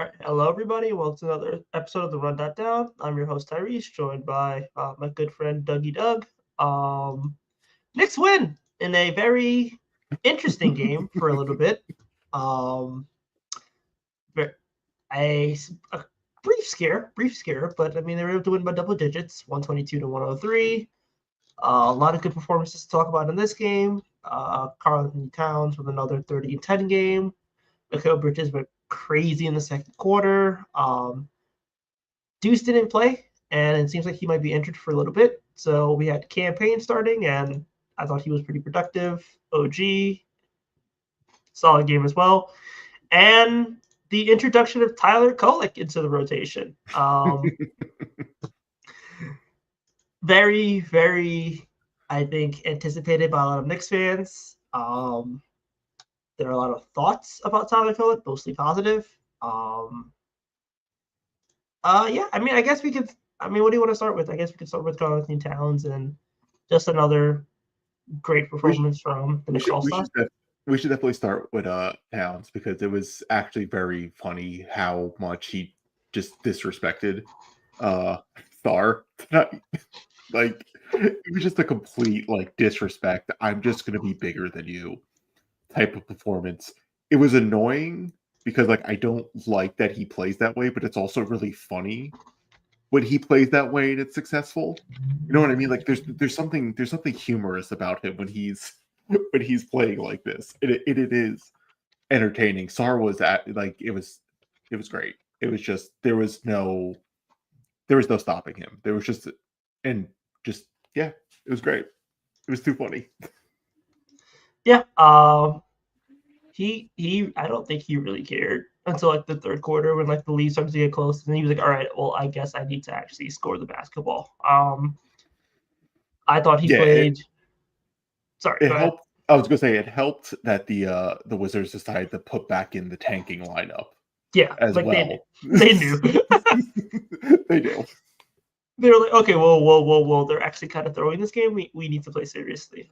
All right. Hello, everybody. Welcome to another episode of the Run.down. I'm your host, Tyrese, joined by my good friend, Dougie Doug. Knicks win in a very interesting game for a little bit. Um, a, a brief scare, but I mean, they were able to win by double digits, 122 to 103. A lot of good performances to talk about in this game. Karl-Anthony Towns with another 30-10 game. Mikal Bridges went crazy in the second quarter. Deuce didn't play, and it seems like he might be injured for a little bit. So we had campaign starting, and I thought he was pretty productive. OG, solid game as well. And the introduction of Tyler Kolek into the rotation. Very, very, I think, anticipated by a lot of Knicks fans. There are a lot of thoughts about Tyler Kolek, mostly positive. Yeah, I mean, I guess we could. I mean, what do you want to start with? I guess we could start with Karl-Anthony Towns and just another great We should performance from the we Knicks should we All-Star. should def- we should definitely start with Towns because it was actually very funny how much he just disrespected Star tonight. Like it was just a complete disrespect. I'm just gonna be bigger than you type of performance. It was annoying because I don't like that he plays that way, but it's also really funny when he plays that way and it's successful. You know what I mean? Like there's something humorous about him when he's playing like this. It is entertaining. Sar was at it was great. It was just there was no stopping him. There was just and just yeah, it was great. It was too funny. Yeah, he. I don't think he really cared until like the third quarter when like the lead started to get close, and he was like, "All right, well, I guess I need to actually score the basketball." I thought he Yeah, played. Sorry, it go ahead. helped. I was gonna say it helped that the Wizards decided to put back in the tanking lineup Yeah, as like they knew. well. They knew. They do. They were like, okay, whoa. They're actually kind of throwing this game. We need to play seriously.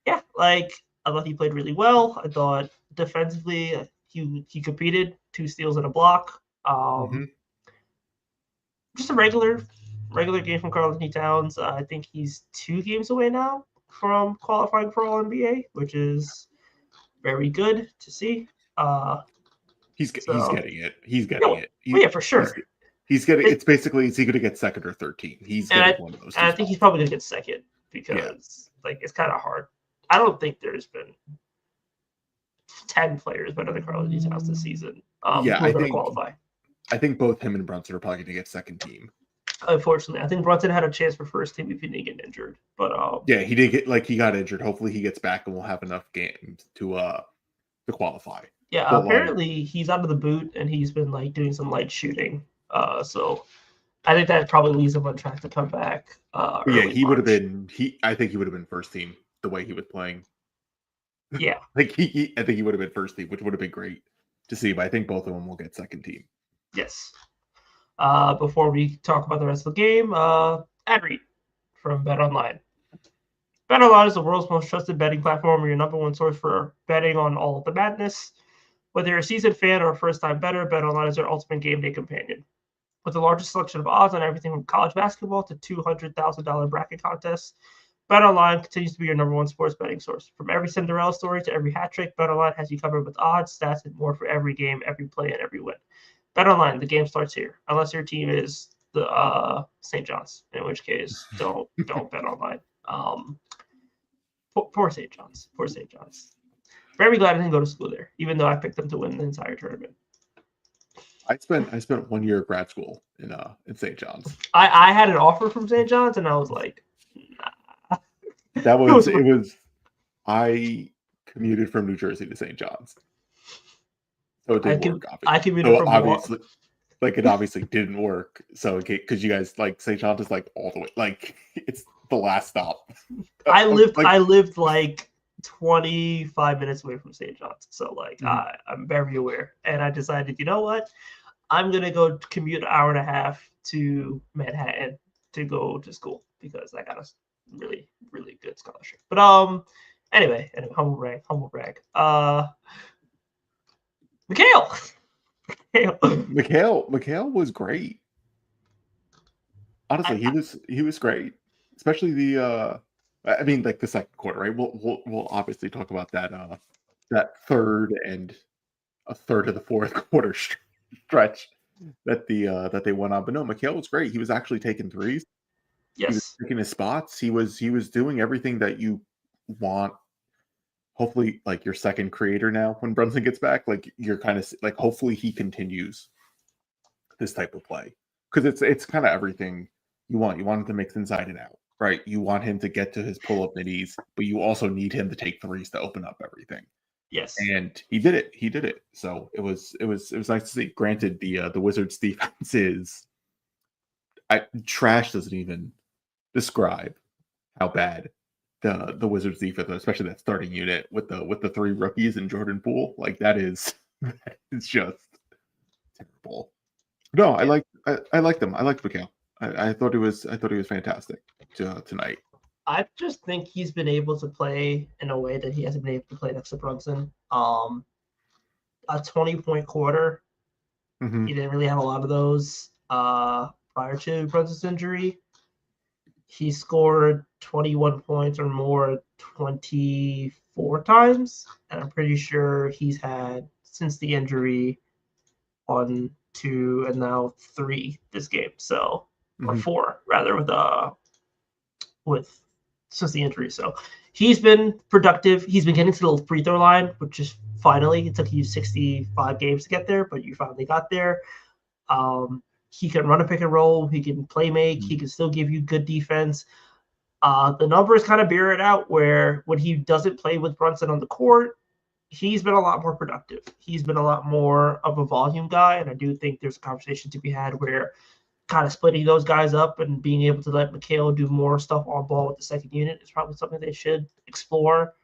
Yeah, like I thought he played really well. I thought defensively he competed, 2 steals and a block. Hmm. Just a regular game from Karl-Anthony Towns. I think he's 2 games away now from qualifying for All NBA, which is very good to see. He's So getting it. He's yeah, getting it. well, yeah, for He's sure. he's getting. It, It's basically is he going to get second or 13? He's and getting I one of those and two I think he's spots. probably gonna get second Yeah, because like it's kind of hard. I don't think there's been 10 players better than Karl-Anthony Towns this season yeah. who are going to qualify. I think both him and Brunson are probably going to get second team. Unfortunately, I think Brunson had a chance for first team if he didn't get injured. But Yeah, he did get he got injured. Hopefully he gets back and we'll have enough games to qualify. yeah, But apparently he's out of the boot and he's been like doing some light shooting. So I think that probably leaves him on track to come back yeah, early he would have March. been I think he would have been first team the way he was playing. Yeah. I think he would have been first team, which would have been great to see. But I think both of them will get second team. Yes. Before we talk about the rest of the game, ad read from Bet Online. Bet Online is the world's most trusted betting platform, your number one source for betting on all of the madness. Whether you're a seasoned fan or a first-time bettor, Bet Online is your ultimate game day companion. With the largest selection of odds on everything from college basketball to $200,000 bracket contests, BetOnline continues to be your number one sports betting source. From every Cinderella story to every hat trick, BetOnline has you covered with odds, stats, and more for every game, every play, and every win. BetOnline, the game starts here. Unless your team is the St. John's, in which case don't bet online. Poor St. John's. Poor St. John's. Very glad I didn't go to school there, even though I picked them to win the entire tournament. I spent 1 year of grad school in St. John's. I had an offer from St. John's, and I was like, nah. It was I commuted from New Jersey to St. John's. So it didn't work, obviously. I commuted from obviously it obviously didn't work. So because you guys St. John's is all the way it's the last stop. I lived like 25 minutes away from St. John's. So I'm very aware. And I decided, you know what? I'm gonna go commute an hour and a half to Manhattan to go to school because I got a really, really good scholarship. But anyway, humble brag. Mikal, Mikhail was great. Honestly, he was great, especially the. I mean, like the second quarter, right? We'll obviously talk about that third and a third of the fourth quarter stretch that they went on. But no, Mikhail was great. He was actually taking threes. He was Yes. taking his spots. He was doing everything that you want. Hopefully, like your second creator now when Brunson gets back, like you're kind of like hopefully he continues this type of play because it's kind of everything you want. You want him to mix inside and out, right? You want him to get to his pull up middies, but you also need him to take threes to open up everything. Yes. And he did it. He did it. So it was nice to see. Granted, the Wizards defense is trash doesn't even describe how bad the Wizards defense, especially that starting unit with the three rookies and Jordan Poole, like that is it's just terrible. No, I liked him. I liked Mikhail. I thought he was fantastic tonight. I just think he's been able to play in a way that he hasn't been able to play next to Brunson. A 20-point quarter. Mm-hmm. He didn't really have a lot of those prior to Brunson's injury. He scored 21 points or more 24 times, and I'm pretty sure he's had since the injury 1, 2, and now 3 this game. So or 4 rather with since the injury. So he's been productive. He's been getting to the free throw line, which is finally, it took you 65 games to get there, but you finally got there. He can run a pick and roll. He can play make. He can still give you good defense. The numbers kind of bear it out where when he doesn't play with Brunson on the court, he's been a lot more productive. He's been a lot more of a volume guy, and I do think there's a conversation to be had where kind of splitting those guys up and being able to let Mikhail do more stuff on ball with the second unit is probably something they should explore.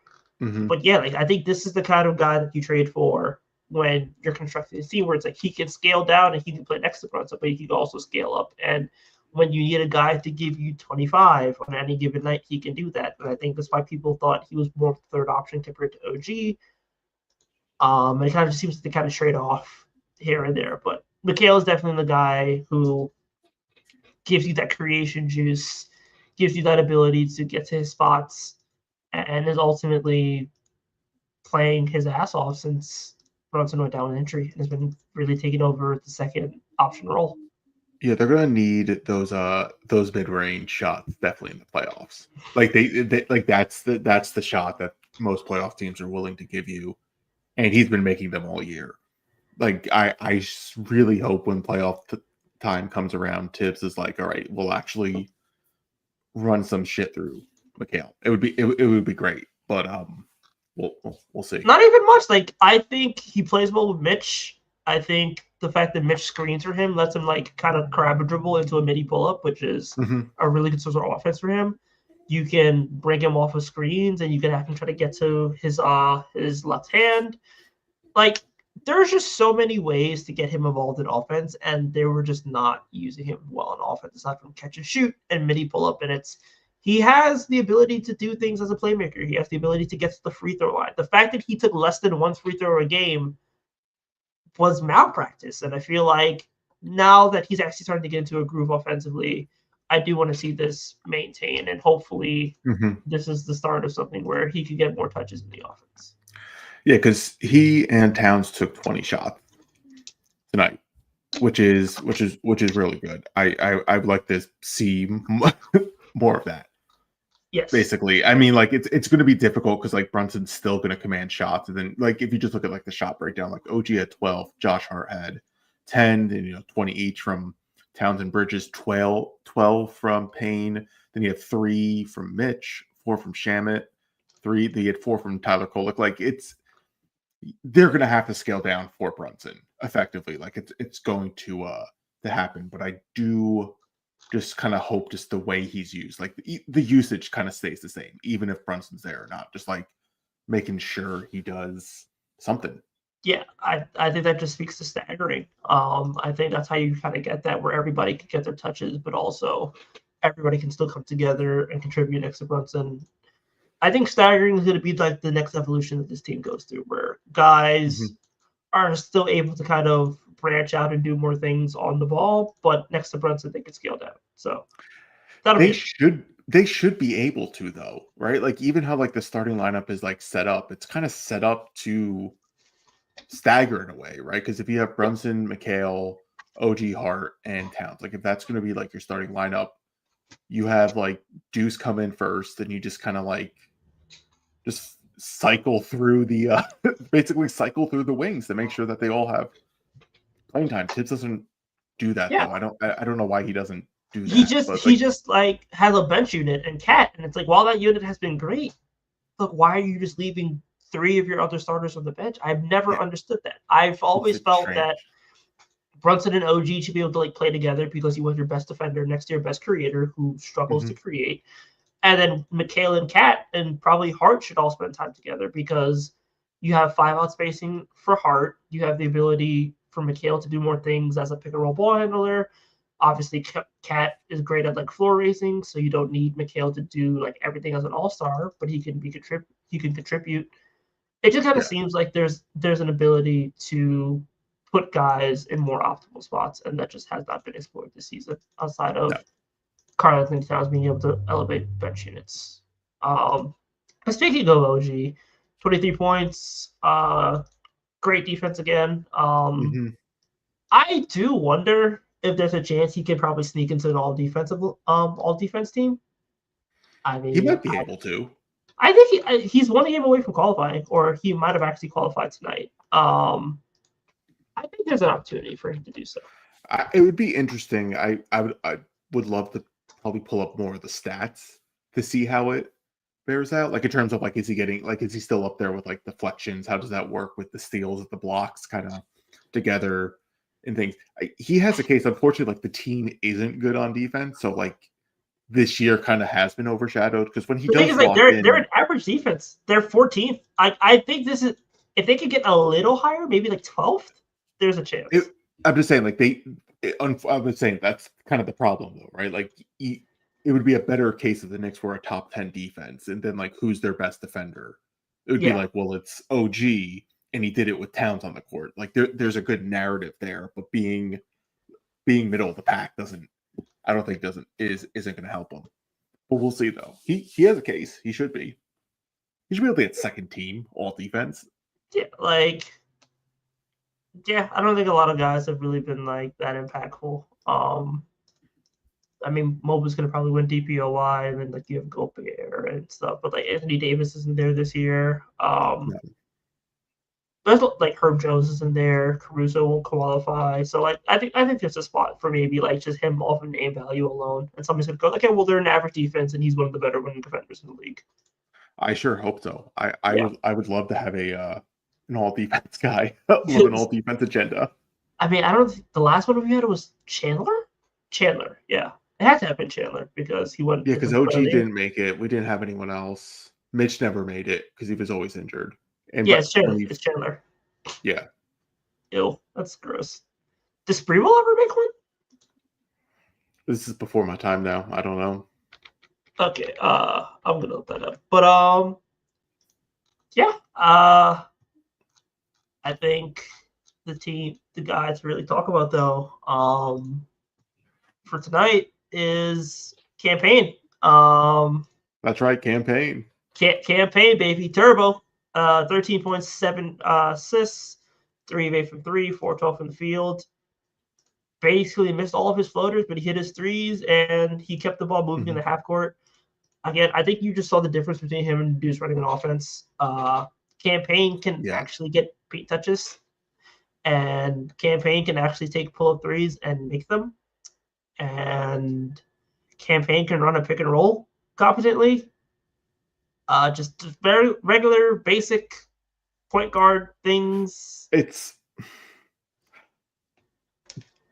Mm-hmm. But yeah, like I think this is the kind of guy that you trade for when you're constructing a team where it's like he can scale down and he can play next to Brunson, but he can also scale up. And when you need a guy to give you 25 on any given night, he can do that. And I think that's why people thought he was more of the third option compared to OG. And it kind of just seems to kind of trade off here and there. But Mikhail is definitely the guy who gives you that creation juice, gives you that ability to get to his spots, and is ultimately playing his ass off since Brunson went down with injury and has been really taking over the second option role. Yeah, they're gonna need those mid-range shots definitely in the playoffs. Like they like that's the shot that most playoff teams are willing to give you, and he's been making them all year. Like I really hope when playoff time comes around, Tibbs is like, all right, we'll actually run some shit through Mikhail. It would be great, but we'll see. Not even much. Like I think he plays well with Mitch. I think the fact that Mitch screens for him lets him like kind of grab a dribble into a midi pull up, which is a really good source of offense for him. You can bring him off of screens, and you can have him try to get to his left hand. Like there's just so many ways to get him involved in offense, and they were just not using him well in offense aside from catch and shoot and midi pull up. And he has the ability to do things as a playmaker. He has the ability to get to the free throw line. The fact that he took less than one free throw a game was malpractice. And I feel like now that he's actually starting to get into a groove offensively, I do want to see this maintain. And hopefully this is the start of something where he could get more touches in the offense. Yeah, because he and Towns took 20 shots tonight, which is really good. I'd like to see more of that. Yes. Basically, I mean, like it's going to be difficult because like Brunson's still going to command shots, and then like if you just look at like the shot breakdown, like OG had 12, Josh Hart had 10, and 20 each from Towns and Bridges, 12 from Payne, then you have 3 from Mitch, 4 from Shamet, 3. They had 4 from Tyler Kolek. Like they're going to have to scale down for Brunson effectively. Like it's going to happen, but I do just kind of hope just the way he's used, like the usage kind of stays the same, even if Brunson's there or not, just like making sure he does something. Yeah, I think that just speaks to staggering. I think that's how you kind of get that where everybody can get their touches, but also everybody can still come together and contribute next to Brunson. I think staggering is going to be like the next evolution that this team goes through, where guys are still able to kind of branch out and do more things on the ball, but next to Brunson, they could scale down. So that'll be interesting. They should be able to though, right? Like even how like the starting lineup is like set up, it's kind of set up to stagger in a way, right? Because if you have Brunson, McHale, OG Hart, and Towns, like if that's going to be like your starting lineup, you have like Deuce come in first, and you just kind of like just cycle through the basically cycle through the wings to make sure that they all have playing time. Tibbs doesn't do that Yeah. though. I don't know why he doesn't do He that. just But he like just like has a bench unit and Cat, and it's like while that unit has been great, look, why are you just leaving 3 of your other starters on the bench? I've never yeah, understood that. I've always it's felt strange. that Brunson and OG should be able to like play together because you want your best defender next to your best creator who struggles to create. And then McHale and Cat and probably Hart should all spend time together because you have 5-out spacing for Hart. You have the ability for McHale to do more things as a pick and roll ball handler. Obviously, Cat is great at like floor racing, so you don't need McHale to do like everything as an all-star, but he can contribute. It just kind of Yeah, seems like there's an ability to put guys in more optimal spots, and that just has not been explored this season outside no, of Karl-Anthony Towns being able to elevate bench units. But speaking of OG, 23 points, great defense again. hmm I do wonder if there's a chance he could probably sneak into an all defense team. I he mean, might be able to. I think he's one game away from qualifying, or he might have actually qualified tonight. I think there's an opportunity for him to do so. It would be interesting. I would love to probably pull up more of the stats to see how it bears out. Like in terms of like, is he getting like, is he still up there with like deflections? How does that work with the steals, the blocks, kind of together and things? He has a case. Unfortunately, like the team isn't good on defense, so like this year kind of has been overshadowed because when he The thing is, does like lock they're in, an average defense. They're 14th. I think this is if they could get a little higher, maybe like 12th. There's a chance. I'm just saying, like I was saying that's kind of the problem, though, right? Like, it would be a better case if the Knicks were a top 10 defense, and then like who's their best defender? It would be Yeah, like, well, it's OG, and he did it with Towns on the court. Like, there's a good narrative there, but being middle of the pack doesn't. I don't think isn't going to help him. But we'll see, though. He has a case. He should be. He should be able to get second team all defense. yeah, I don't think a lot of guys have really been like that impactful. I mean, Moba's gonna probably win DPOY, and then like you have Gobert and stuff, but like Anthony Davis isn't there this year. No. There's like Herb Jones isn't there. Caruso won't qualify, so like I think there's a spot for maybe like just him off of name value alone, and somebody's gonna go, okay, well they're an average defense, and he's one of the better winning defenders in the league. I sure hope so. Yeah, I would love to have an all defense guy. Love an all defense agenda. I mean, I don't think the last one we had was Chandler. Chandler, yeah, it had to have been Chandler because he went Yeah, with because the OG earlier. didn't make it. We didn't have anyone else. Mitch never made it because he was always injured. And Yeah, but it's Chandler. when he It's Chandler. yeah. Ew, that's gross. Does Sprewell ever make one? This is before my time now. I don't know. Okay, I'm gonna look that up. But yeah, I think the guys to really talk about though, for tonight is campaign. That's right, campaign. Campaign baby turbo. 13.7 assists, 3 of 8 from 3, 4-12 from the field. Basically missed all of his floaters, but he hit his threes and he kept the ball moving in the half court. Again, I think you just saw the difference between him and Deuce running an offense. Campaign can Yeah. actually get paint touches, and Campaign can actually take pull-up threes and make them. And Campaign can run a pick and roll competently. Just very regular, basic point guard things. It's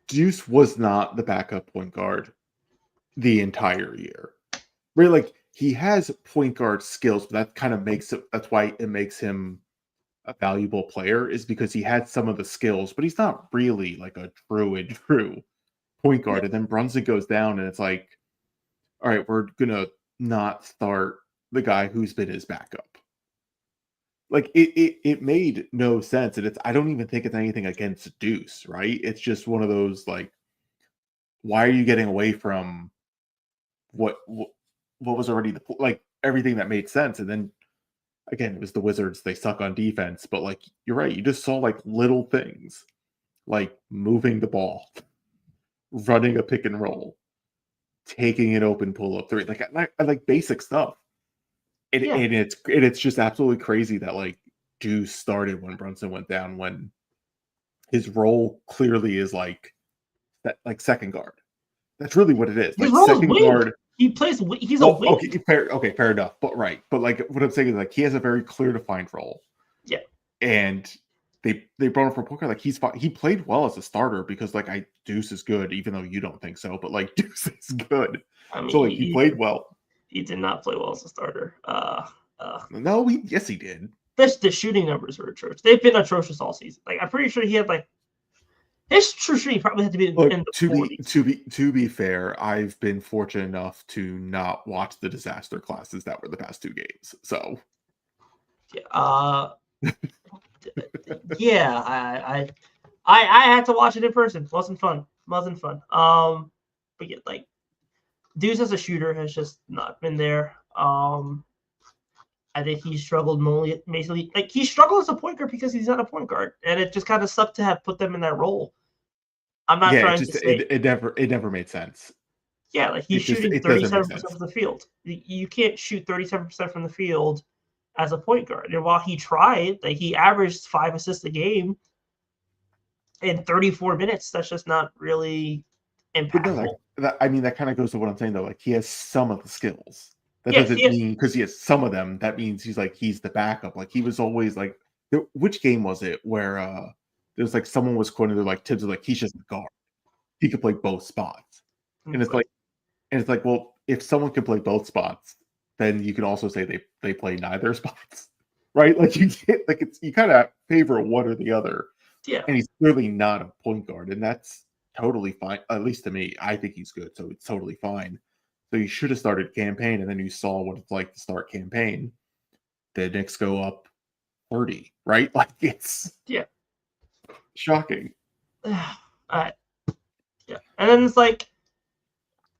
Deuce was not the backup point guard the entire year. Really, like he has point guard skills, but that kind of makes it that's why it makes him a valuable player, is because he had some of the skills, but he's not really like a true point guard. And then Brunson goes down, and it's like, all right, we're gonna not start the guy who's been his backup. like it made no sense, and I don't even think it's anything against Deuce, right? It's just one of those like, why are you getting away from what was already like everything that made sense? And then again, it was the Wizards. They suck on defense, but like you're right, you just saw like little things like moving the ball, running a pick and roll, taking an open pull up three, like basic stuff. And, Yeah. and it's just absolutely crazy that like Deuce started when Brunson went down, when his role clearly is like that, like second guard. That's really what it is. His Like role is second wing. guard. He plays. He's a Well, wing. fair enough. But right. But like what I'm saying is like he has a very clear defined role. Yeah. And they brought him for poker. Like he played well as a starter because like Deuce is good, even though you don't think so. But like Deuce is good. I mean, So like he played well. He did not play well as a starter. No, yes he did. The shooting numbers are atrocious. They've been atrocious all season. Like I'm pretty sure he had like his true shooting probably had to be in the 40s. To be fair, I've been fortunate enough to not watch the disaster classes that were the past 2 games. So yeah, I had to watch it in person. Wasn't fun. But yeah, like Deuce as a shooter has just not been there. I think he struggled mainly. Like he struggled as a point guard because he's not a point guard, and it just kind of sucked to have put them in that role. I'm not trying to say it never made sense. Yeah, like he's shooting 37% from the field. You can't shoot 37% from the field as a point guard. And while he tried, like he averaged 5 assists a game in 34 minutes. That's just not really impactful. That kind of goes to what I'm saying though. Like he has some of the skills. That doesn't mean because he has some of them, that means he's the backup. Like he was always like, which game was it where there was like someone was quoting, they're like, Tibbs was like, he's just a guard. He could play both spots. And it's like, well, if someone can play both spots, then you can also say they play neither spots, right? Like you can't, like you kind of favor one or the other. Yeah. And he's clearly not a point guard, and that's totally fine. At least to me, I think he's good, so it's totally fine. So you should have started campaign, and then you saw what it's like to start campaign. The Knicks go up 30, right? Like it's shocking. Yeah, and then it's like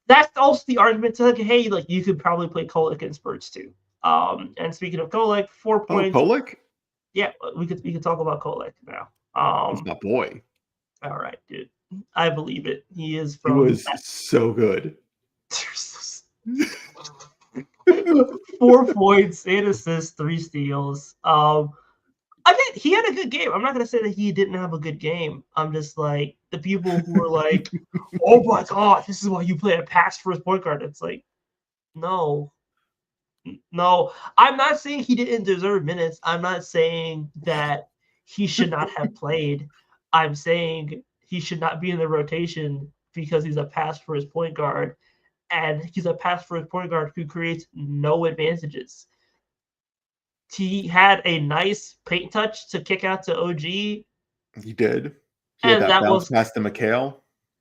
that's also the argument to like, hey, like you could probably play Kolek and Spurs too. And speaking of Kolek, 4 points. Kolek? Yeah, we could talk about Kolek now. He's my boy. All right, dude. I believe it. He is from. He was so good. 4 points, 8 assists, 3 steals. I mean, he had a good game. I'm not gonna say that he didn't have a good game. I'm just like the people who are like, "Oh my god, this is why you play a pass first point guard." It's like, no. I'm not saying he didn't deserve minutes. I'm not saying that he should not have played. I'm saying he should not be in the rotation because he's a pass first point guard, and he's a pass first point guard who creates no advantages. He had a nice paint touch to kick out to OG. He did. He had that bounce pass to McHale.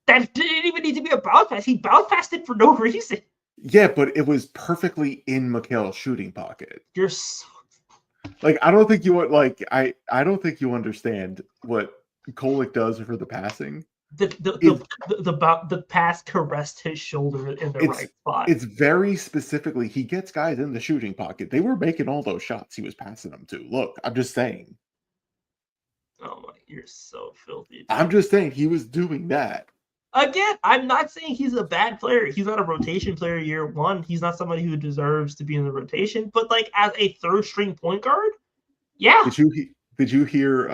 That didn't even need to be a bounce pass. He bounce passed it for no reason. Yeah, but it was perfectly in McHale's shooting pocket. You're so... like I don't think you understand what Kolek does for the passing. The pass caressed his shoulder in the right spot. It's very specifically, he gets guys in the shooting pocket. They were making all those shots he was passing them to. Look, I'm just saying. Oh my, you're so filthy. Dude. I'm just saying he was doing that. Again, I'm not saying he's a bad player. He's not a rotation player year one. He's not somebody who deserves to be in the rotation. But like as a third string point guard, yeah. Did you hear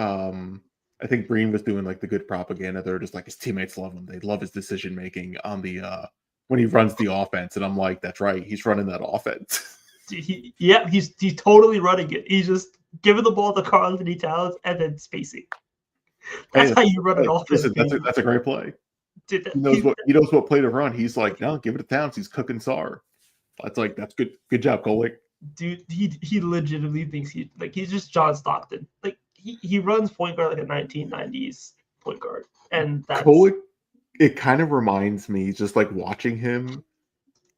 I think Breen was doing like the good propaganda. They're just like his teammates love him. They love his decision making on the when he runs the offense. And I'm like, that's right. He's running that offense. He's totally running it. He's just giving the ball to Karl-Anthony Towns and then spacing. That's how you run an offense. Listen, that's a great play. Dude, he knows what play to run. He's like, no, give it to Towns. He's cooking SAR. That's good. Good job, Kolek. Dude, he legitimately thinks he's just John Stockton. Like he runs point guard like a 1990s point guard, and that's Kolek. It kind of reminds me, just like watching him.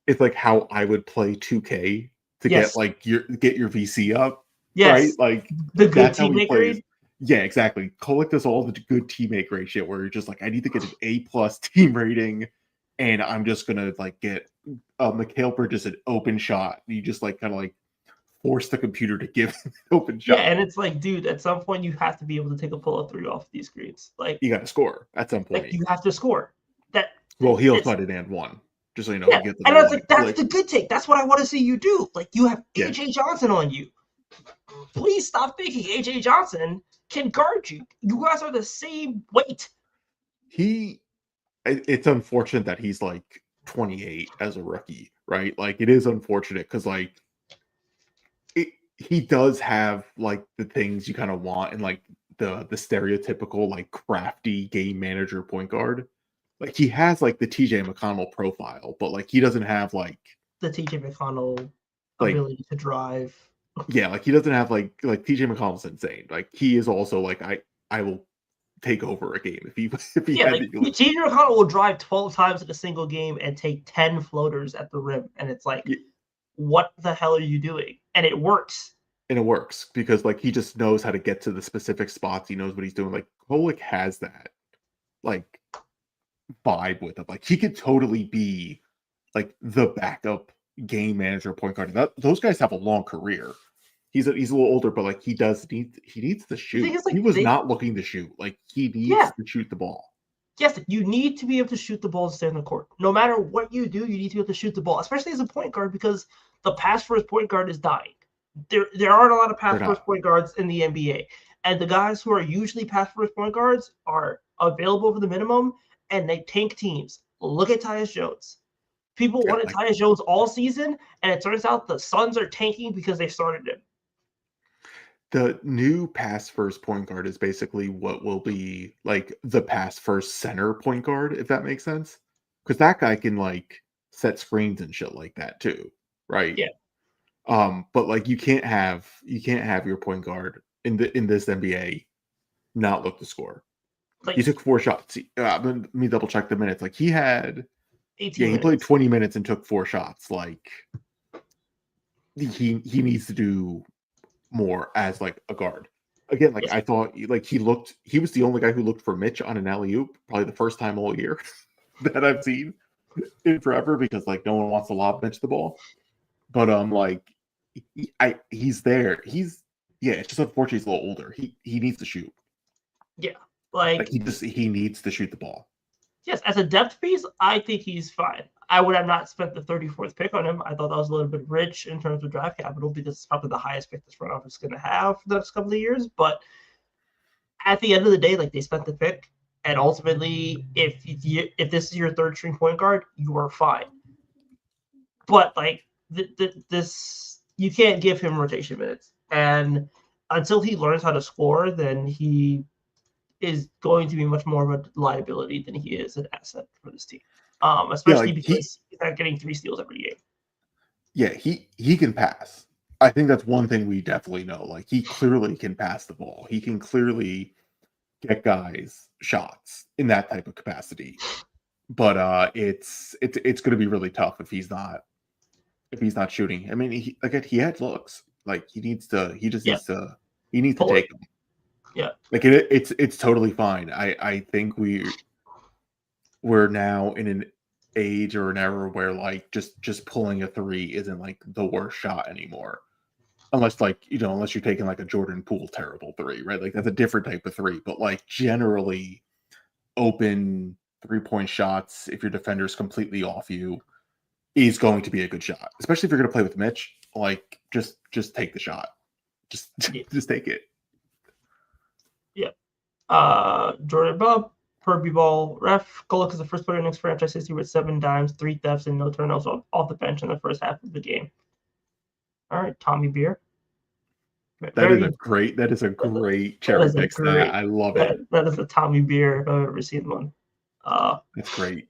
It's like how I would play 2K to get your VC up. right? Yes, Like the good that's how he teammate plays. grade. Yeah, exactly. Kolek does all the good teammate grade shit where you're just like, I need to get an A+ team rating, and I'm just gonna like get Mikhail Bridges an open shot. You just like kind of like force the computer to give an open Yeah, shot. and it's like, dude, at some point you have to be able to take a pull-up three off these screens. You got to score at some Like point. you have to score. That Well, he also it's had an and one, just so you know. yeah, He gets an and and I was one. like, that's the good take. That's what I want to see you do. Like you have Yeah. AJ Johnson on you. Please stop thinking AJ Johnson can guard you. You guys are the same weight. It's unfortunate that he's like 28 as a rookie, right? Like it is unfortunate because like he does have like the things you kind of want and like the stereotypical like crafty game manager point guard. Like he has like the TJ McConnell profile, but like he doesn't have like The TJ McConnell like ability to drive. yeah, like he doesn't have like TJ McConnell's insane. Like he is also like I will take over a game if he Yeah, had like to. TJ McConnell will drive 12 times in a single game and take 10 floaters at the rim, and it's like, what the hell are you doing? And it works. And it works because like he just knows how to get to the specific spots. He knows what he's doing. Like Kolek has that like vibe with him. Like he could totally be like the backup game manager point guard. And those guys have a long career. He's a little older, but like he needs to shoot. Is, like, he was not looking to shoot. Like he needs to shoot the ball. Yes, you need to be able to shoot the ball and stay on the court. No matter what you do, you need to be able to shoot the ball, especially as a point guard, because the pass first point guard is dying. There aren't a lot of pass first point guards in the NBA. And the guys who are usually pass first point guards are available for the minimum, and they tank teams. Look at Tyus Jones. People wanted Tyus Jones all season, and it turns out the Suns are tanking because they started him. The new pass first point guard is basically what will be like the pass first center point guard, if that makes sense. Because that guy can like set screens and shit like that too, right? Yeah. But like you can't have your point guard in this NBA not look to score. Like, he took 4 shots. Let me double check the minutes. Like he had 18 minutes. He played 20 minutes and took 4 shots. Like he needs to do more as like a guard. Again, like I thought like he was the only guy who looked for Mitch on an alley-oop, probably the first time all year that I've seen in forever, because like no one wants to lob Mitch the ball. But like he's there. It's just unfortunate he's a little older. He needs to shoot. Yeah. Like he needs to shoot the ball. Yes, as a depth piece, I think he's fine. I would have not spent the 34th pick on him. I thought that was a little bit rich in terms of draft capital because it's probably the highest pick this front office is going to have for the next couple of years. But at the end of the day, like they spent the pick, and ultimately, if this is your third string point guard, you are fine. But like this, you can't give him rotation minutes, and until he learns how to score, then he is going to be much more of a liability than he is an asset for this team. Especially because he's not getting 3 steals every game. Yeah, he can pass. I think that's one thing we definitely know. Like he clearly can pass the ball. He can clearly get guys shots in that type of capacity. But it's going to be really tough if he's not shooting. I mean, he had looks. Like he needs to take them. Yeah. Like it's totally fine. I think we're now in an age or an era where like just pulling a 3 isn't like the worst shot anymore. Unless unless you're taking like a Jordan Poole terrible 3, right? Like that's a different type of 3. But like generally open 3-point shots, if your defender's completely off you, is going to be a good shot. Especially if you're gonna play with Mitch. Like just take the shot. Just take it. Yeah. Jordan Bob, Herbie Ball, ref. Golick is the first player in Knicks franchise history with 7 dimes, 3 thefts, and no turnovers off the bench in the first half of the game. All right, Tommy Beer. That is a great cherry pick. I love it. That is a Tommy Beer if I've ever seen one. That's great.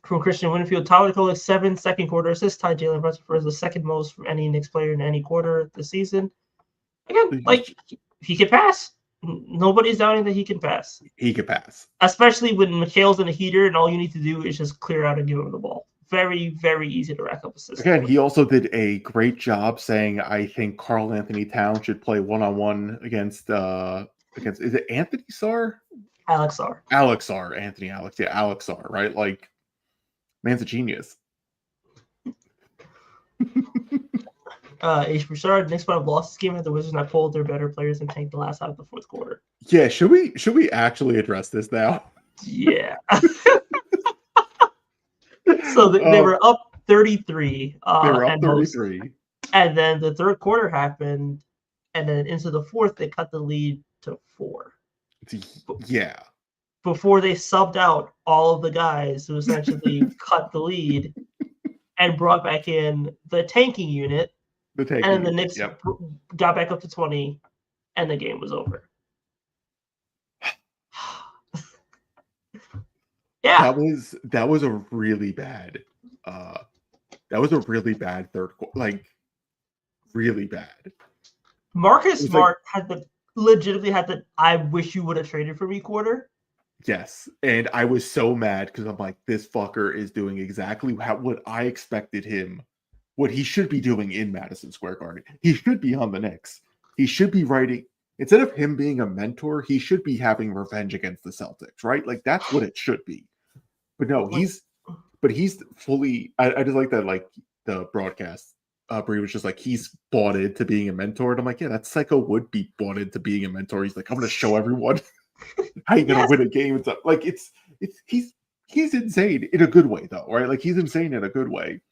From Christian Winfield, Tyler Golick, 7 second quarter assists, tied Jalen Brunson for the second most from any Knicks player in any quarter this season. Again, like he can pass. Nobody's doubting that he can pass. He can pass. Especially when Mikhail's in a heater and all you need to do is just clear out and give him the ball. very, very easy to rack up assists. Again, he also did a great job saying, I think Karl Anthony Towns should play one-on-one against is it Anthony Sarr? Alex Sarr. Alex Sarr. Anthony Alex. Yeah, Alex Sarr, right? Like, man's a genius. H. Broussard, Knicks might have lost this game if the Wizards not pulled their better players and tanked the last out of the fourth quarter. Yeah, should we actually address this now? Yeah. So they were up 33. They were up 33. And then the third quarter happened, and then into the fourth, they cut the lead to 4. Yeah. Before they subbed out all of the guys who essentially cut the lead and brought back in the tanking unit. And then the Knicks got back up to 20, and the game was over. Yeah, that was a really bad. That was a really bad third quarter, like really bad. Marcus Smart legitimately had the "I wish you would have traded for me" quarter. Yes, and I was so mad because I'm like, this fucker is doing exactly what I expected him, what he should be doing in Madison Square Garden. He should be on the Knicks. He should be writing, instead of him being a mentor, he should be having revenge against the Celtics, right? Like that's what it should be. But no, he's fully. I just like that, like the broadcast. Bree was just like, he's bought into being a mentor, and I'm like, yeah, that psycho would be bought into being a mentor. He's like, I'm going to show everyone how you're going to win a game and stuff. Like he's insane in a good way though, right? Like he's insane in a good way.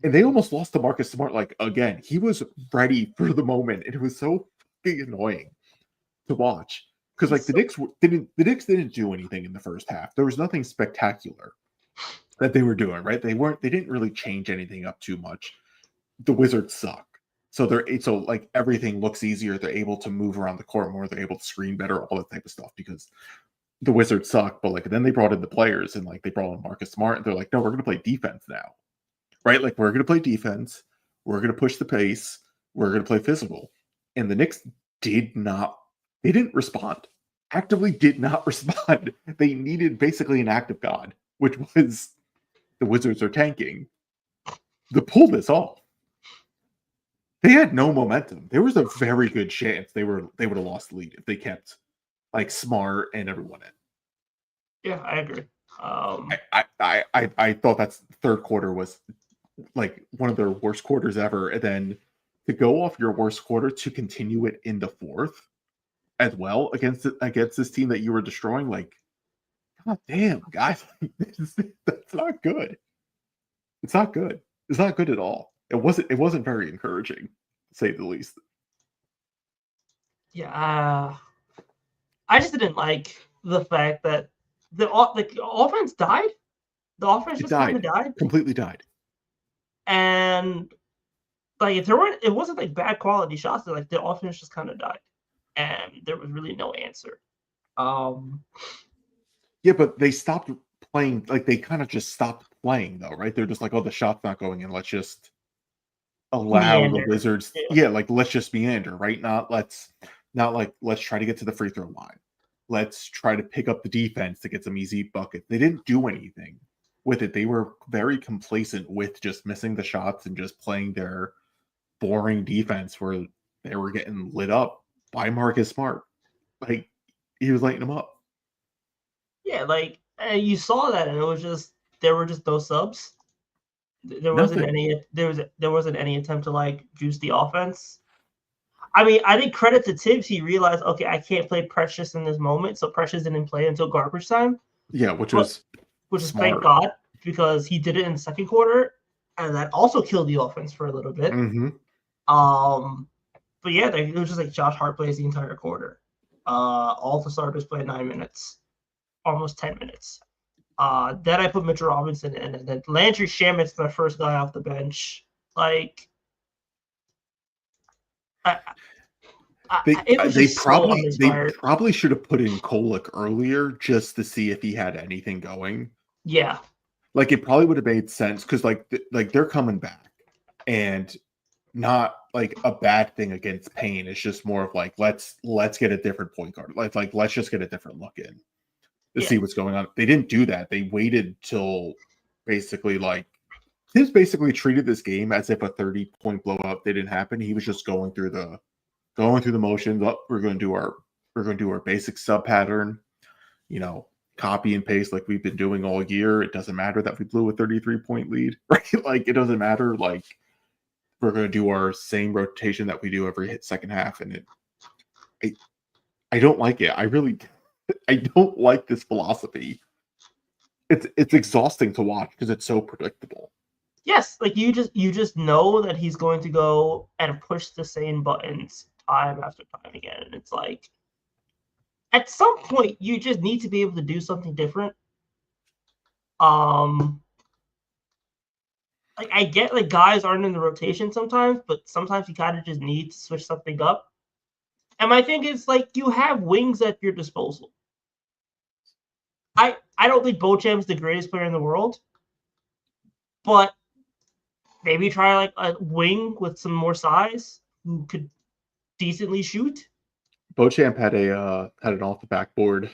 And they almost lost to Marcus Smart. Like again, he was ready for the moment, and it was so fucking annoying to watch. Because like the Knicks didn't do anything in the first half. There was nothing spectacular that they were doing, right? They didn't really change anything up too much. The Wizards suck. So like everything looks easier. They're able to move around the court more, they're able to screen better, all that type of stuff, because the Wizards suck. But like then they brought in the players, and like they brought in Marcus Smart, and they're like, no, we're gonna play defense now. Right? Like we're gonna play defense, we're gonna push the pace, we're gonna play physical. And the Knicks they didn't respond. Actively did not respond. They needed basically an act of God, which was the Wizards are tanking, to pull this off. They had no momentum. There was a very good chance they would have lost the lead if they kept like Smart and everyone in. Yeah, I agree. I thought that third quarter was like one of their worst quarters ever, and then to go off your worst quarter to continue it in the fourth as well against this team that you were destroying, like, god damn, guys, that's not good. It's not good. It's not good at all. It wasn't very encouraging, to say the least. Yeah, I just didn't like the fact that the offense died. The offense just kind of died. Completely died. And like it wasn't like bad quality shots. Like the offense just kind of died, and there was really no answer. Yeah, but they stopped playing. Like they kind of just stopped playing, though, right? They're just like, oh, the shot's not going in. Let's just allow the Wizards. Yeah, like let's just meander, right? Let's try to get to the free throw line. Let's try to pick up the defense to get some easy buckets. They didn't do anything with it. They were very complacent with just missing the shots and just playing their boring defense where they were getting lit up by Marcus Smart. Like he was lighting them up. Yeah, like you saw that, and it was just there were just no subs. There wasn't any attempt to like juice the offense. I mean, I think credit to Tibbs. He realized, okay, I can't play Precious in this moment, so Precious didn't play until garbage time. Yeah, which was thank God, because he did it in the second quarter, and that also killed the offense for a little bit. Mm-hmm. But yeah, it was just like Josh Hart plays the entire quarter. All the starters played 9 minutes, almost 10 minutes. Then I put Mitchell Robinson in, and then Landry Shamit's the first guy off the bench. Like, they probably should have put in Kolek earlier just to see if he had anything going. Yeah, like it probably would have made sense because like they're coming back, and not like a bad thing against Payne. It's just more of like let's get a different point guard. Let's just get a different look in to see what's going on. They didn't do that. They waited till basically like Tibbs basically treated this game as if a 30-point blowout didn't happen. He was just going through the motions. Oh, we're going to do our basic sub pattern, copy and paste like we've been doing all year. It doesn't matter that we blew a 33-point lead, right? Like, it doesn't matter. Like, we're going to do our same rotation that we do every second half. And I don't like it. I don't like this philosophy. It's exhausting to watch because it's so predictable. Yes, like you just know that he's going to go and push the same buttons time after time again. And it's like, at some point, you just need to be able to do something different. Like, I get like guys aren't in the rotation sometimes, but sometimes you kind of just need to switch something up. And my thing is, like, you have wings at your disposal. I don't think Bocham's the greatest player in the world, but maybe try like a wing with some more size who could decently shoot. Beauchamp had an off the backboard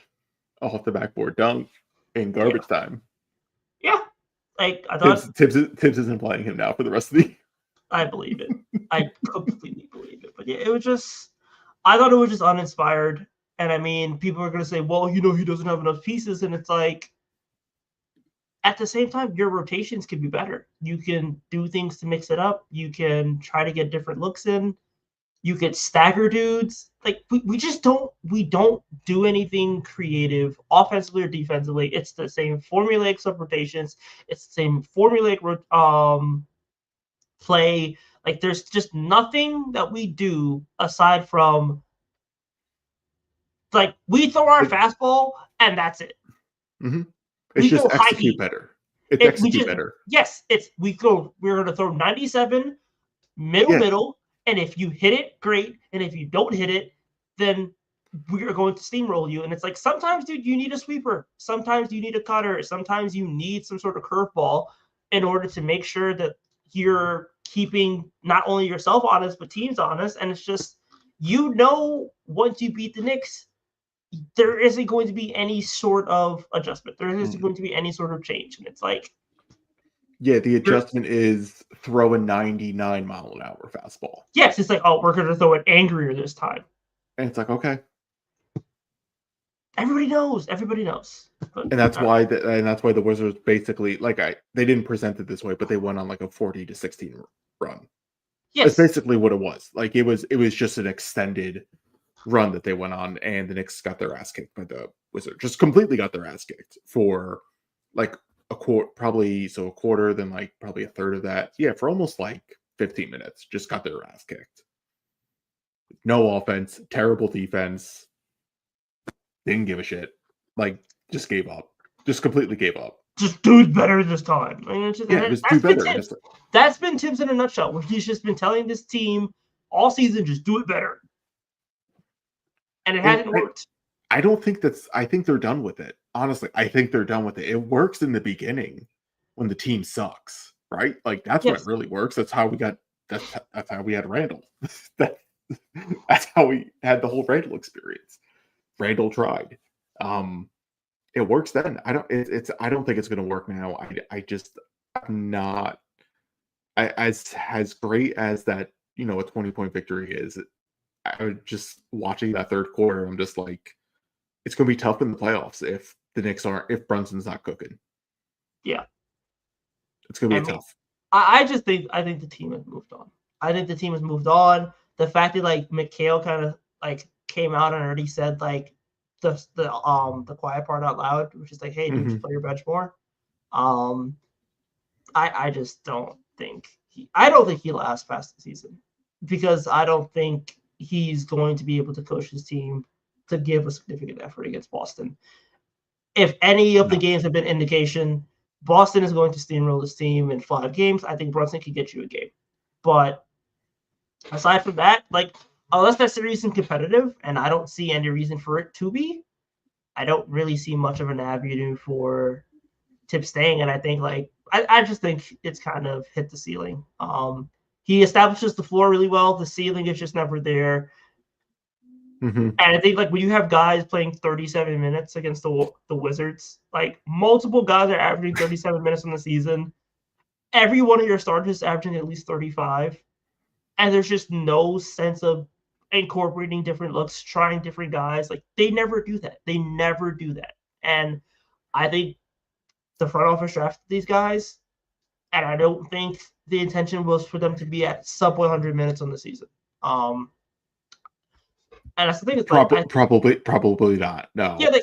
dunk in garbage time. Yeah, like I thought. Tibbs isn't playing him now for the rest of the year. I believe it. I completely believe it. But yeah, I thought it was just uninspired. And I mean, people are going to say, well, he doesn't have enough pieces. And it's like, at the same time, your rotations can be better. You can do things to mix it up. You can try to get different looks in. You could stagger dudes. Like, we just don't do anything creative offensively or defensively. It's the same formulaic sub rotations. It's the same formulaic play. Like, there's just nothing that we do aside from, like, we throw our fastball and that's it. Mm-hmm. It's just execute better. It's execute better. Yes, we're going to throw 97 middle, and if you hit it, great. And if you don't hit it, then we are going to steamroll you. And it's like, sometimes, dude, you need a sweeper. Sometimes you need a cutter. Sometimes you need some sort of curveball in order to make sure that you're keeping not only yourself honest, but teams honest. And it's just, once you beat the Knicks, there isn't going to be any sort of adjustment. There isn't going to be any sort of change. And it's like, yeah, the adjustment is throw a 99-mile-an-hour fastball. Yes, it's like, oh, we're going to throw it angrier this time. And it's like, okay. Everybody knows. But, and that's why the Wizards basically, they didn't present it this way, but they went on like a 40-16 run. Yes. That's basically what it was. Like, it was just an extended run that they went on, and the Knicks got their ass kicked by the Wizards. Just completely got their ass kicked for like a quarter, then like probably a third of that. Yeah, for almost like 15 minutes, just got their ass kicked. No offense, terrible defense. Didn't give a shit. Like, just gave up. Just completely gave up. Just do it better this time. I mean, just do better. That's been Tibbs in a nutshell, where he's just been telling this team all season, just do it better. And it hasn't worked. I think they're done with it. Honestly, I think they're done with it. It works in the beginning when the team sucks, right? Like, that's when it really works. That's how we had Randall. That's how we had the whole Randall experience. Randall tried. It works then. I don't think it's going to work now. I'm not as great as that, a 20-point victory is. I was just watching that third quarter. I'm just like, it's going to be tough in the playoffs if Brunson's not cooking. Yeah, it's going to be tough. I think the team has moved on. I think the team has moved on. The fact that like McHale kind of like came out and already said like the quiet part out loud, which is like, hey, dude, just play your bench more. I just don't think he lasts past the season, because I don't think he's going to be able to coach his team to give a significant effort against Boston. If any of the games have been indication, Boston is going to steamroll this team in 5 games. I think Brunson could get you a game. But aside from that, like, unless that series isn't competitive, and I don't see any reason for it to be, I don't really see much of an avenue for Tibbs staying. And I think, like, I just think it's kind of hit the ceiling. He establishes the floor really well. The ceiling is just never there. And I think, like, when you have guys playing 37 minutes against the Wizards, like, multiple guys are averaging 37 minutes in the season. every one of your starters is averaging at least 35, and there's just no sense of incorporating different looks, trying different guys. Like, they never do that. They never do that. And I think the front office drafted these guys, and I don't think the intention was for them to be at sub 100 minutes on the season. And that's the thing. It's probably not. No. Yeah, they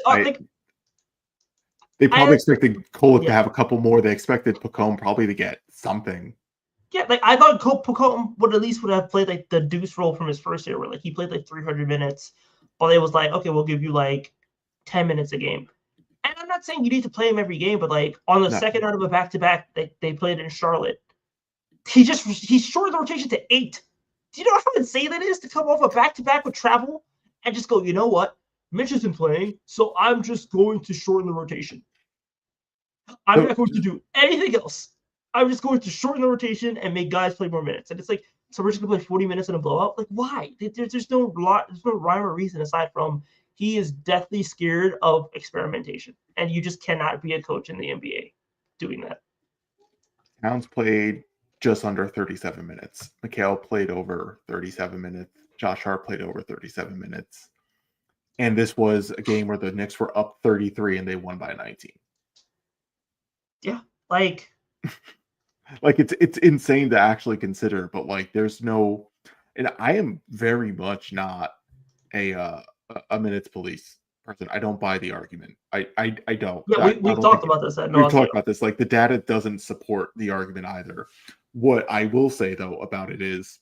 probably expected Kolek yeah. to have a couple more. They expected Pacome probably to get something. Yeah, like I thought Pacome would have played like the deuce role from his first year, where like he played like 300 minutes, but it was like, okay, we'll give you like 10 minutes a game. And I'm not saying you need to play him every game, but like on the second round of a back-to-back that they played in Charlotte, he shortened the rotation to 8. Do you know how insane that is to come off a back-to-back with travel and just go, you know what? Mitch isn't playing, so I'm just going to shorten the rotation. I'm not going to do anything else. I'm just going to shorten the rotation and make guys play more minutes. And it's like, so we're just going to play 40 minutes in a blowout? Like, why? There's no rhyme or reason aside from he is deathly scared of experimentation. And you just cannot be a coach in the NBA doing that. Towns played just under 37 minutes. Mikal played over 37 minutes. Josh Hart played over 37 minutes. And this was a game where the Knicks were up 33 and they won by 19. Yeah, like it's insane to actually consider, but like there's no, and I am very much not a minutes police person. I don't buy the argument. I don't. Yeah, we've talked about this. We've talked about this. Like the data doesn't support the argument either. What I will say though about it is,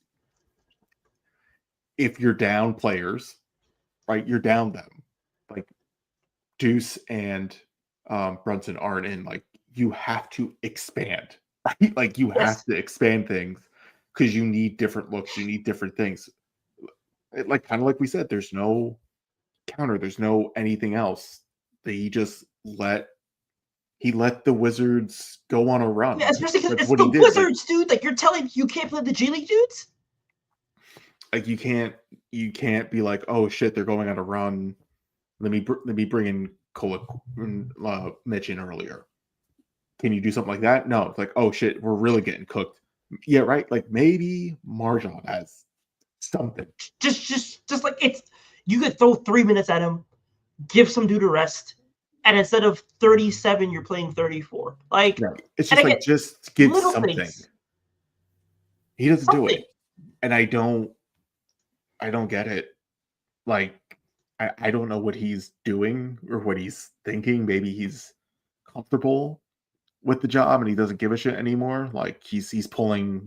if you're down players, right, you're down them. Like Deuce and Brunson aren't in. Like you have to expand, right? Like you have to expand things because you need different looks, you need different things. Like kind of like we said, there's no counter, there's no anything else. He let the Wizards go on a run. Yeah, especially because it's the Wizards, dude. Like you're telling me you can't play the G League dudes? Like you can't be like, oh shit, they're going on a run. Let me bring in Mitch in earlier. Can you do something like that? No, it's like, oh shit, we're really getting cooked. Yeah, right. Like maybe Marjan has something. Just like it's, you could throw 3 minutes at him, give some dude a rest, and instead of 37, you're playing 34. Like it's just like just give something. Things. He doesn't do it, and I don't get it. Like I don't know what he's doing or what he's thinking. Maybe he's comfortable with the job and he doesn't give a shit anymore. Like he's pulling,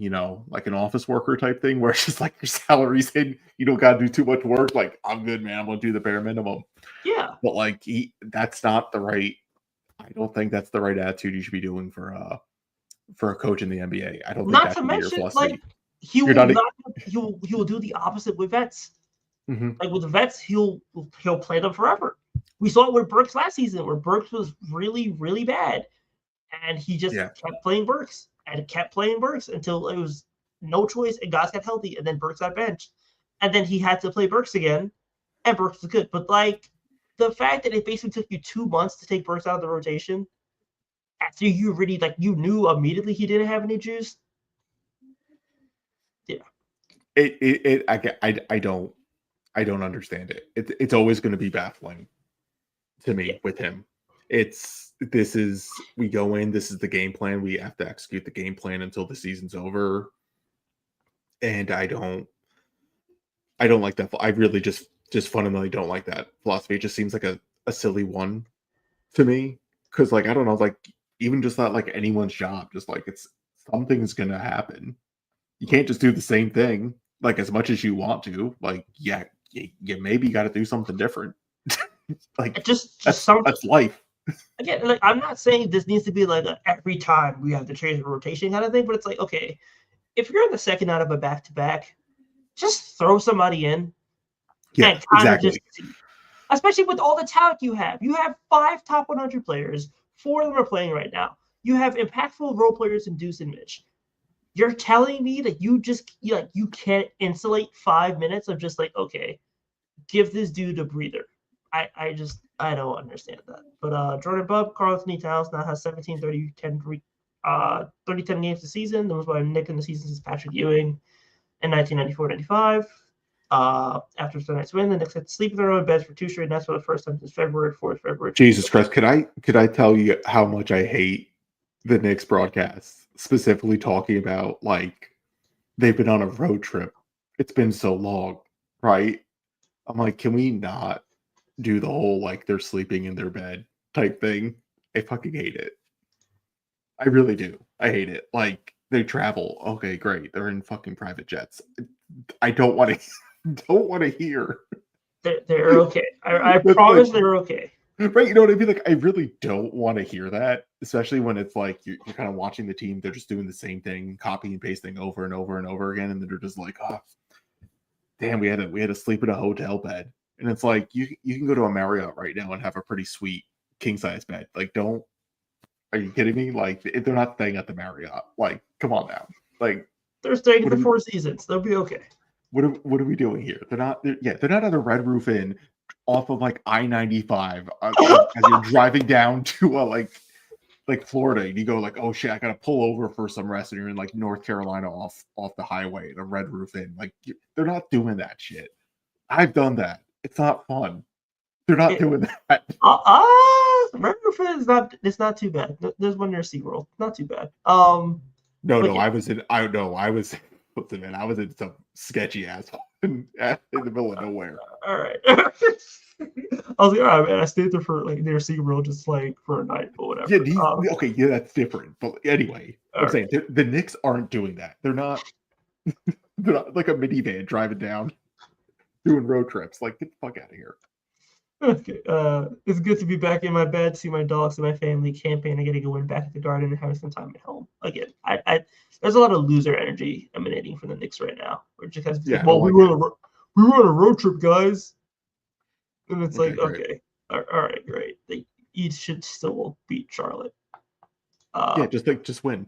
like an office worker type thing where it's just like your salary's in, you don't got to do too much work. Like I'm good, man. I'm gonna do the bare minimum. Yeah, but like that's not the right. I don't think that's the right attitude you should be doing for a coach in the NBA. I don't think that should be your philosophy. Like he will do the opposite with vets. Mm-hmm. Like with the vets, he'll play them forever. We saw it with Burks last season, where Burks was really, really bad. And he just kept playing Burks and kept playing Burks until it was no choice and guys got healthy and then Burks got benched. And then he had to play Burks again and Burks was good. But like the fact that it basically took you 2 months to take Burks out of the rotation after you really you knew immediately he didn't have any juice. Yeah. I don't understand it. It's always going to be baffling to me with him. We go in, this is the game plan. We have to execute the game plan until the season's over. And I don't like that. I really just fundamentally don't like that philosophy. It just seems like a silly one to me. Cause like, I don't know, like even just not like anyone's job, just like something's going to happen. You can't just do the same thing like as much as you want to. Like, yeah, you maybe got to do something different. Like just something. That's life. Again, like I'm not saying this needs to be like every time we have to change the rotation kind of thing, but it's like, okay, if you're in the second out of a back-to-back, just throw somebody in. Yeah, and kind of just see. Especially with all the talent you have. You have 5 top 100 players. 4 of them are playing right now. You have impactful role players in Deuce and Mitch. You're telling me that you can't insulate 5 minutes of just like, okay, give this dude a breather. I don't understand that. But Jordan Bub, Karl-Anthony Towns now has 17, 30, 10, 30-10 games this season. The most by Nick in the season is Patrick Ewing in 1994-95. After tonight's win, the Knicks had to sleep in their own beds for 2 straight nights for the first time since February 4th. February 4th. Jesus Christ, could I tell you how much I hate the Knicks broadcast, specifically talking about like they've been on a road trip. It's been so long, right? I'm like, can we not do the whole like they're sleeping in their bed type thing? I fucking hate it. I really do. I hate it. Like they travel. Okay, great. They're in fucking private jets. I don't want to hear. They're okay. I promise like, they're okay. Right, you know what I mean? Like, I really don't want to hear that, especially when it's like you're kind of watching the team. They're just doing the same thing, copying and pasting over and over and over again, and they're just like, "Oh, damn, we had to sleep in a hotel bed." And it's like you can go to a Marriott right now and have a pretty sweet king size bed. Like, are you kidding me? Like, they're not staying at the Marriott. Like, come on now. Like, they're staying for 4 seasons. They'll be okay. What are we doing here? They're not at a Red Roof Inn off of like I-95 as you're driving down to like Florida, and you go like, oh shit, I gotta pull over for some rest, and you're in like North Carolina off the highway at a Red Roof Inn. Like, they're not doing that shit. I've done that. It's not fun. They're not doing that. Red Roof Inn it's not too bad. There's one near SeaWorld. Not too bad. I was in some sketchy ass in the middle of nowhere. All right. I was like, all right, man. I stayed there for like near SeaWorld just like for a night or whatever. Yeah, that's different. But anyway, I'm saying the Knicks aren't doing that. They're not like a minivan driving down doing road trips. Like, get the fuck out of here. Okay. It's good to be back in my bed, see my dogs and my family, camping and getting a win back at the garden and having some time at home. Again, I there's a lot of loser energy emanating from the Knicks right now. Which just has we were on a road trip, guys. And it's like, okay, all right, great. They each should still beat Charlotte. Just win.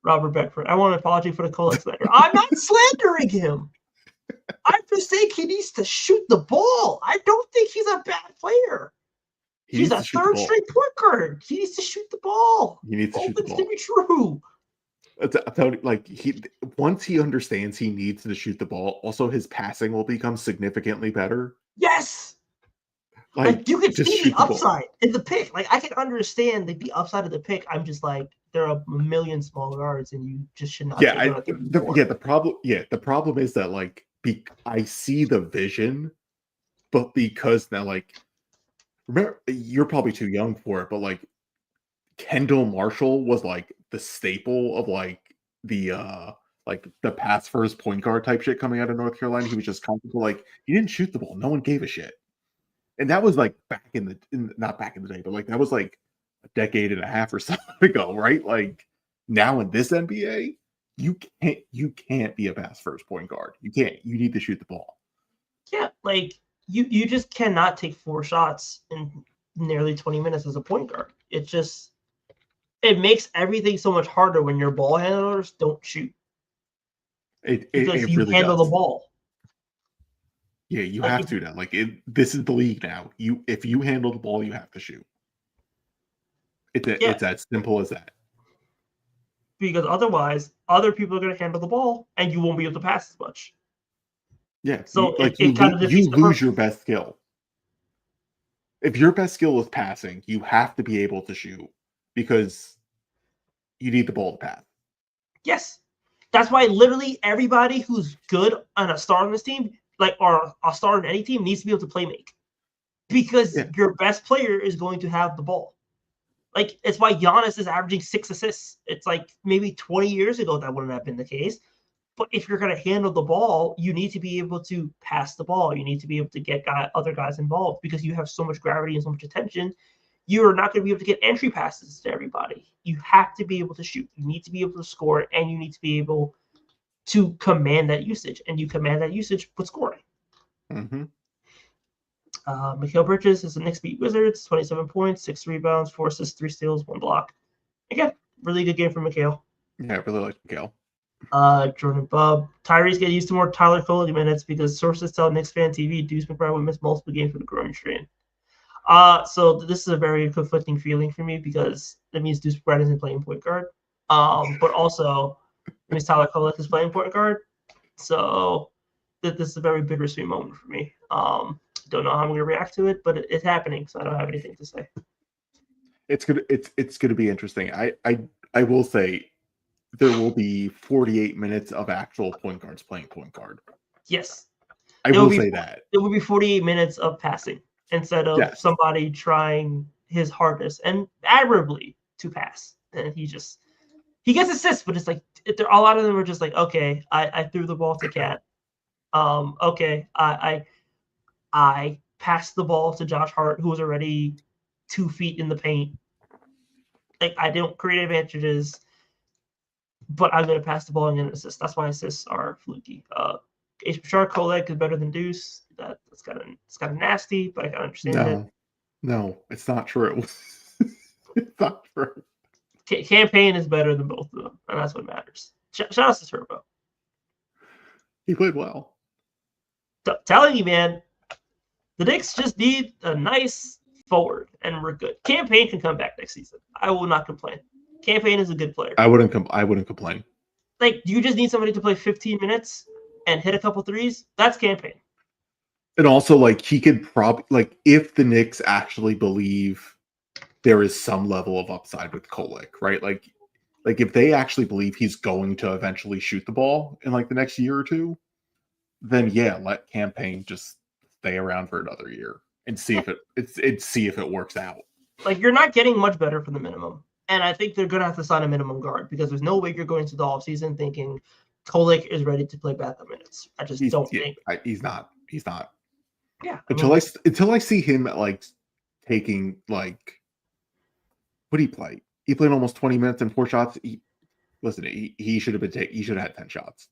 Robert Beckford. I want an apology for the Cole slander. I'm not slandering him. I'm just saying he needs to shoot the ball. I don't think he's a bad player. He's a third-string point guard. He needs to shoot the ball. He needs to shoot the ball. To be true. I'm telling you, like, once he understands he needs to shoot the ball, also his passing will become significantly better. Yes. Like you can see the upside in the pick. Like I can understand the upside of the pick. I'm just like, there are a million small guards, and you just should not. The problem is that like I see the vision, but because now like remember you're probably too young for it, but like Kendall Marshall was like the staple of like the pass first point guard type shit coming out of North Carolina. He was just comfortable. Like he didn't shoot the ball. No one gave a shit. And that was like not back in the day, but like that was like a decade and a half or something ago, right? Like now in this NBA, you can't be a pass first point guard. You can't. You need to shoot the ball. Yeah, like you just cannot take 4 shots in nearly 20 minutes as a point guard. It makes everything so much harder when your ball handlers don't shoot. Because you really handle the ball. Yeah, you have to now. Like this is the league now. If you handle the ball, you have to shoot. It's as simple as that. Because otherwise, other people are going to handle the ball, and you won't be able to pass as much. Yeah, so you lose your best skill. If your best skill is passing, you have to be able to shoot because you need the ball to pass. Yes, that's why literally everybody who's good on a star on this team, like or a star on any team, needs to be able to play make, because your best player is going to have the ball. Like it's why Giannis is averaging 6 assists. It's like maybe 20 years ago that wouldn't have been the case. But if you're going to handle the ball, you need to be able to pass the ball. You need to be able to get other guys involved because you have so much gravity and so much attention. You are not going to be able to get entry passes to everybody. You have to be able to shoot. You need to be able to score, and you need to be able to command that usage. And you command that usage with scoring. Mm-hmm. Mikal Bridges is the Knicks beat Wizards, 27 points, 6 rebounds, 4 assists, 3 steals, 1 block. Again, really good game from Mikal. Yeah, I really like Mikal. Jordan Bubb. Tyrese get used to more Tyler Coley minutes because sources tell Knicks Fan TV Deuce McBride will miss multiple games with a growing strain. So this is a very conflicting feeling for me because that means Deuce McBride isn't playing point guard. But also, Tyler Kolek is playing point guard, so this is a very bittersweet moment for me. Don't know how I'm going to react to it, but it's happening, so I don't have anything to say. It's gonna be interesting. I will say there will be 48 minutes of actual point guards playing point guard. Yes. I will say that. It will be 48 minutes of passing instead of somebody trying his hardest and admirably to pass. And he gets assists, but it's like a lot of them are just like, okay, I threw the ball to Cat. Okay, I passed the ball to Josh Hart, who was already 2 feet in the paint. Like, I don't create advantages, but I'm going to pass the ball and get an assist. That's why assists are fluky. Bashar Kolek is better than Deuce. That's kind of nasty, but I can understand it. No, it's not true. It's not true. Campaign is better than both of them, and that's what matters. Shout out to Turbo. He played well. Telling you, man, the Knicks just need a nice forward, and we're good. Campaign can come back next season. I will not complain. Campaign is a good player. I wouldn't complain. Like, you just need somebody to play 15 minutes and hit a couple threes. That's Campaign. And also, like, he could probably, like, if the Knicks actually believe there is some level of upside with Kolek, right? Like if they actually believe he's going to eventually shoot the ball in like the next year or two, then yeah, let Campaign just stay around for another year and see if it works out. Like, you're not getting much better for the minimum. And I think they're going to have to sign a minimum guard because there's no way you're going to the offseason thinking Kolek is ready to play backup minutes. I just don't think. He's not. Yeah. Until I see him like taking like, what did he play? He played almost 20 minutes and 4 shots. He should have had 10 shots.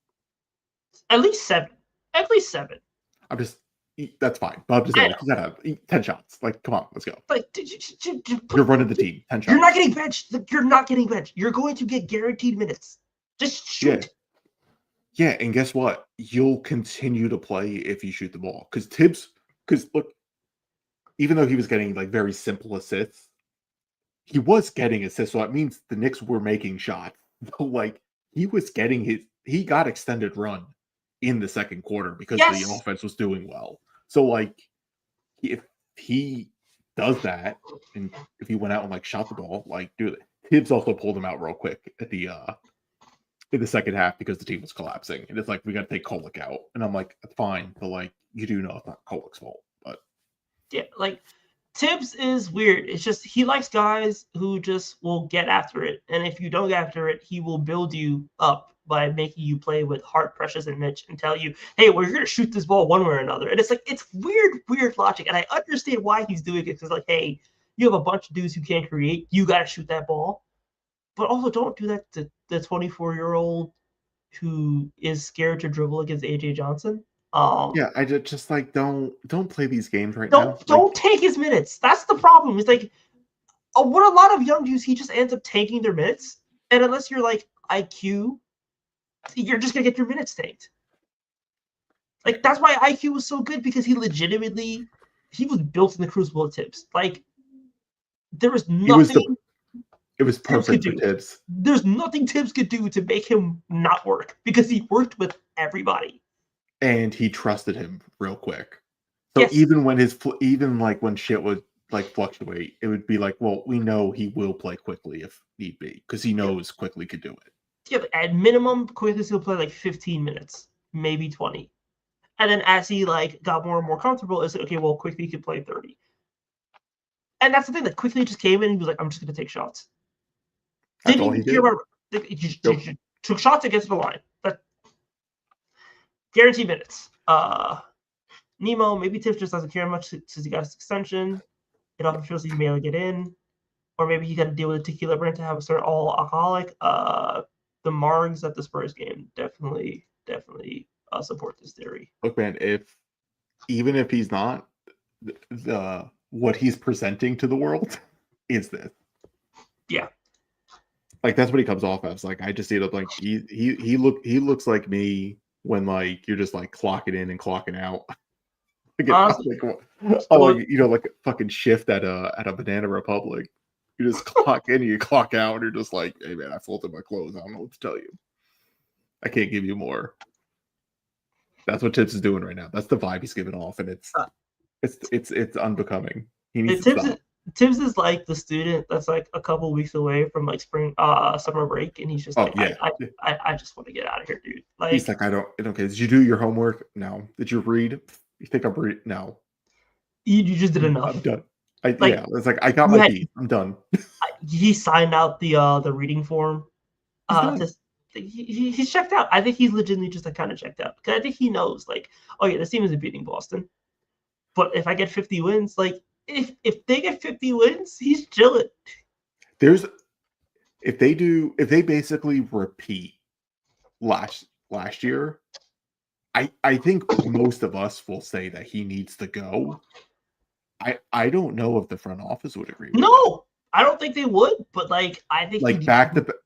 At least 7. That's fine. But I'm just saying, he's got 10 shots. Like, come on, let's go. Like, you're running the team. 10 shots. You're not getting benched. You're not getting benched. You're going to get guaranteed minutes. Just shoot. Yeah, and guess what? You'll continue to play if you shoot the ball. Because look, even though he was getting like very simple assists, he was getting assists. So that means the Knicks were making shots. Like, he got extended run in the second quarter because the offense was doing well. So like, if he does that, and if he went out and like shot the ball, like, dude, Tibbs also pulled him out real quick at the in the second half because the team was collapsing, and it's like, we got to take Kolek out, and I'm like, that's fine, but like, you do know it's not Kolek's fault, but yeah, like, Tibbs is weird. It's just he likes guys who just will get after it, and if you don't get after it, he will build you up by making you play with Hart, Precious, and Mitch and tell you, hey, well, you're going to shoot this ball one way or another. And it's like, it's weird logic. And I understand why he's doing it because, like, hey, you have a bunch of dudes who can't create. You got to shoot that ball. But also don't do that to the 24-year-old who is scared to dribble against AJ Johnson. Yeah, I just like, don't play these games now. Don't take his minutes. That's the problem. It's like, what a lot of young dudes, he just ends up taking their minutes. And unless you're like IQ, you're just going to get your minutes tanked. Like, that's why IQ was so good, because he was built in the crucible of Tibbs. Like, there was nothing. It was perfect for Tibbs. There's nothing Tibbs could do to make him not work, because he worked with everybody. And he trusted him real quick. So even when shit would like fluctuate, it would be like, well, we know he will play quickly if need be, because he knows Quickly could do it. Yeah, at minimum, Quickly will play like 15 minutes, maybe 20. And then as he like got more and more comfortable, it's like, okay, well, Quickly could play 30. And that's the thing, that Quickly just came in and he was like, I'm just going to take shots. Didn't even care about it. He just took shots against the line. But guaranteed minutes. Nemo, maybe Tibbs just doesn't care much since he got his extension. It often feels like he may get in. Or maybe he got to deal with a tequila brand to have a sort of all alcoholic. The Margs at the Spurs game definitely support this theory. Look, man, even if he's not, what he's presenting to the world is this. Yeah. Like, that's what he comes off as. Like, I just see it like he looks like me when like you're just like clocking in and clocking out. Like a fucking shift at a Banana Republic. You just clock in, you clock out, and you're just like, hey man, I folded my clothes. I don't know what to tell you. I can't give you more. That's what Tibbs is doing right now. That's the vibe he's giving off, and it's unbecoming. He needs to stop. Tibbs is like the student that's like a couple weeks away from like summer break, and he's just I just want to get out of here, dude. Like he's like, I don't care. Did you do your homework? No. Did you read? You think I'm reading? No. You just did enough. I'm done. It's like I got my beat. I'm done. He signed out the reading form. He's checked out. I think he's legitimately just like kind of checked out because I think he knows like, oh yeah, this team isn't beating Boston, but if I get 50 wins, like if they get 50 wins, he's chilling. If they basically repeat last year, I think most of us will say that he needs to go. I don't know if the front office would agree with that. I don't think they would, but like I think like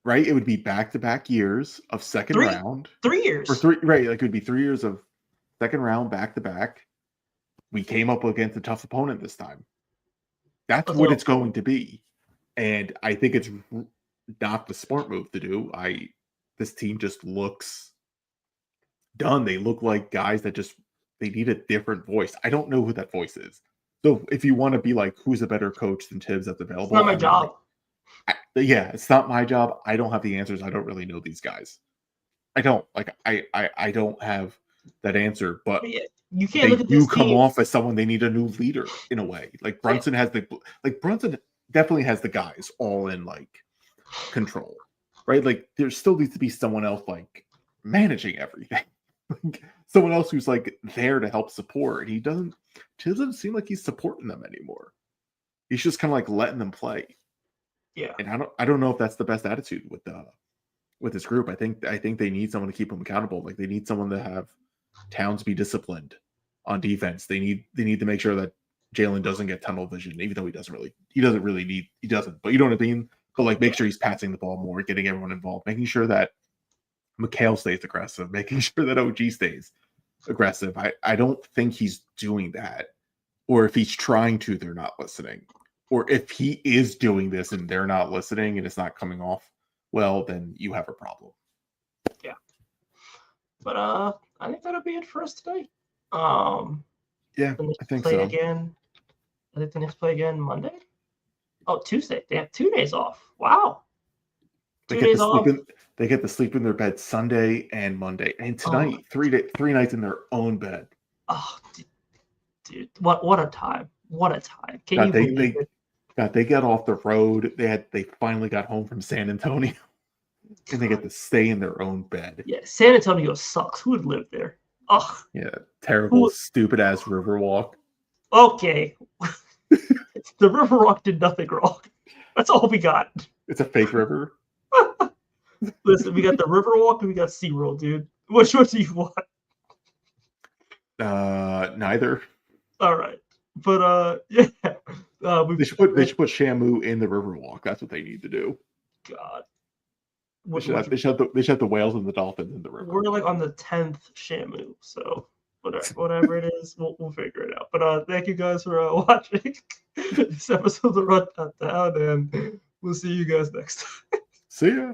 right, it would be back-to-back years of second round. 3 years. Or three, right, like it would be 3 years of second round back-to-back. We came up against a tough opponent this time. That's what it's going to be. And I think it's not the smart move to do. This team just looks done. They look like guys that they need a different voice. I don't know who that voice is. So if you want to be like, who's a better coach than Tibbs that's available? It's not my job. It's not my job. I don't have the answers. I don't really know these guys. I don't I don't have that answer, but you can't look at this come off as someone they need a new leader in a way. Like Brunson Brunson definitely has the guys all in like control, right? Like there still needs to be someone else like managing everything. Someone else who's like there to help support. He doesn't seem like he's supporting them anymore. He's just kind of like letting them play. Yeah. And I don't know if that's the best attitude with this group. I think they need someone to keep them accountable. Like they need someone to have Towns be disciplined on defense. They need to make sure that Jalen doesn't get tunnel vision, even though he doesn't, but you know what I mean? But like make sure he's passing the ball more, getting everyone involved, making sure that McHale stays aggressive, making sure that OG stays aggressive. I don't think he's doing that. Or if he's trying to, they're not listening. Or if he is doing this and they're not listening and it's not coming off well, then you have a problem. Yeah. But I think that'll be it for us today. I think so. Again. I think the Knicks play again Monday. Oh, Tuesday. They have 2 days off. Wow. They get to sleep in their bed Sunday and Monday, and tonight 3 nights in their own bed. Oh, dude, what a time! What a time! Can you believe it? God, they got off the road. They finally got home from San Antonio, and they get to stay in their own bed. Yeah, San Antonio sucks. Who would live there? Ugh. Yeah, terrible, stupid ass Riverwalk. Okay, the Riverwalk did nothing wrong. That's all we got. It's a fake river. Listen, we got the Riverwalk and we got SeaWorld, dude. Which one do you want? Neither. All right, but yeah. They should put Shamu in the Riverwalk. That's what they need to do. God. They should have the whales and the dolphins in the river. We're like on the 10th Shamu, so whatever it is, we'll figure it out. But thank you guys for watching this episode of Run.down, and we'll see you guys next time. See ya.